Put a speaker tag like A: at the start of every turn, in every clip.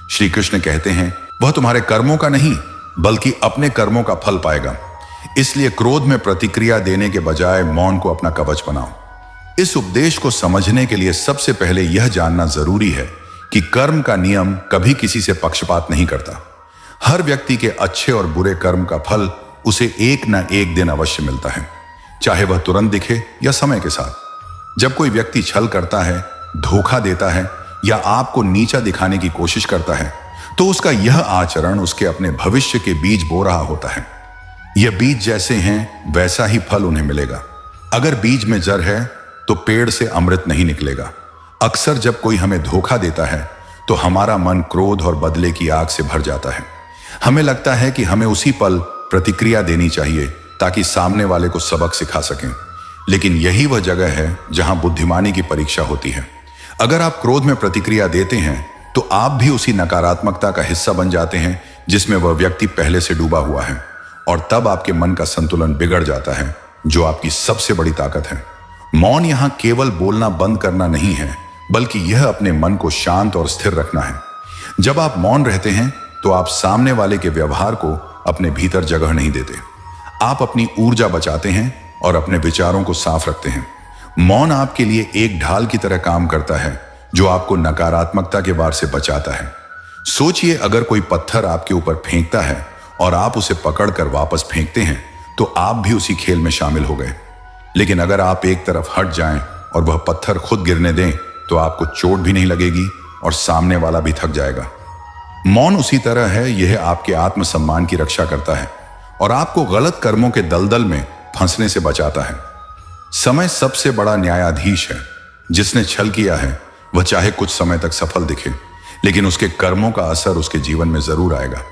A: श्री कृष्ण कहते हैं वह तुम्हारे कर्मों का नहीं बल्कि अपने कर्मों का फल पाएगा। इसलिए क्रोध में प्रतिक्रिया देने के बजाय मौन को अपना कवच बनाओ। इस उपदेश को समझने के लिए सबसे पहले यह जानना जरूरी है कि कर्म का नियम कभी किसी से पक्षपात नहीं करता। हर व्यक्ति के अच्छे और बुरे कर्म का फल उसे एक न एक दिन अवश्य मिलता है, चाहे वह तुरंत दिखे या समय के साथ। जब कोई व्यक्ति छल करता है, धोखा देता है या आपको नीचा दिखाने की कोशिश करता है, तो उसका यह आचरण उसके अपने भविष्य के बीज बो रहा होता है। यह बीज जैसे हैं वैसा ही फल उन्हें मिलेगा। अगर बीज में जर है तो पेड़ से अमृत नहीं निकलेगा। अक्सर जब कोई हमें धोखा देता है तो हमारा मन क्रोध और बदले की आग से भर जाता है। हमें लगता है कि हमें उसी पल प्रतिक्रिया देनी चाहिए ताकि सामने वाले को सबक सिखा सकें। लेकिन यही वह जगह है जहां बुद्धिमानी की परीक्षा होती है। अगर आप क्रोध में प्रतिक्रिया देते हैं तो आप भी उसी नकारात्मकता का हिस्सा बन जाते हैं जिसमें वह व्यक्ति पहले से डूबा हुआ है, और तब आपके मन का संतुलन बिगड़ जाता है, जो आपकी सबसे बड़ी ताकत है। मौन यहां केवल बोलना बंद करना नहीं है, बल्कि यह अपने मन को शांत और स्थिर रखना है। जब आप मौन रहते हैं तो आप सामने वाले के व्यवहार को अपने भीतर जगह नहीं देते। आप अपनी ऊर्जा बचाते हैं और अपने विचारों को साफ रखते हैं। मौन आपके लिए एक ढाल की तरह काम करता है जो आपको नकारात्मकता के वार से बचाता है। सोचिए, अगर कोई पत्थर आपके ऊपर फेंकता है और आप उसे पकड़कर वापस फेंकते हैं तो आप भी उसी खेल में शामिल हो गए। लेकिन अगर आप एक तरफ हट जाएं और वह पत्थर खुद गिरने दें तो आपको चोट भी नहीं लगेगी और सामने वाला भी थक जाएगा। मौन उसी तरह है, यह आपके आत्मसम्मान की रक्षा करता है और आपको गलत कर्मों के दलदल में फंसने से बचाता है। समय सबसे बड़ा न्यायाधीश है। जिसने छल किया है वह चाहे कुछ समय तक सफल दिखे, लेकिन उसके कर्मों का असर उसके जीवन में जरूर आएगा।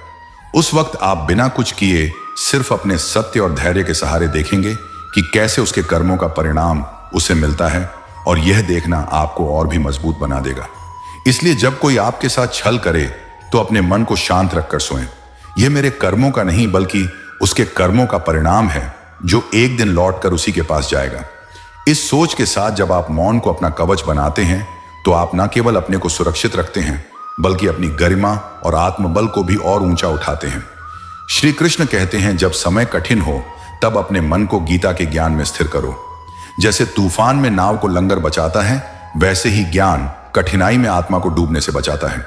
A: उस वक्त आप बिना कुछ किए सिर्फ अपने सत्य और धैर्य के सहारे देखेंगे कि कैसे उसके कर्मों का परिणाम उसे मिलता है, और यह देखना आपको और भी मजबूत बना देगा। इसलिए जब कोई आपके साथ छल करे तो अपने मन को शांत रखकर सोएं। यह मेरे कर्मों का नहीं बल्कि उसके कर्मों का परिणाम है जो एक दिन लौटकर उसी के पास जाएगा। इस सोच के साथ जब आप मौन को अपना कवच बनाते हैं तो आप न केवल अपने को सुरक्षित रखते हैं बल्कि अपनी गरिमा और आत्मबल को भी और ऊंचा उठाते हैं। श्री कृष्ण कहते हैं, जब समय कठिन हो तब अपने मन को गीता के ज्ञान में स्थिर करो। जैसे तूफान में नाव को लंगर बचाता है, वैसे ही ज्ञान कठिनाई में आत्मा को डूबने से बचाता है।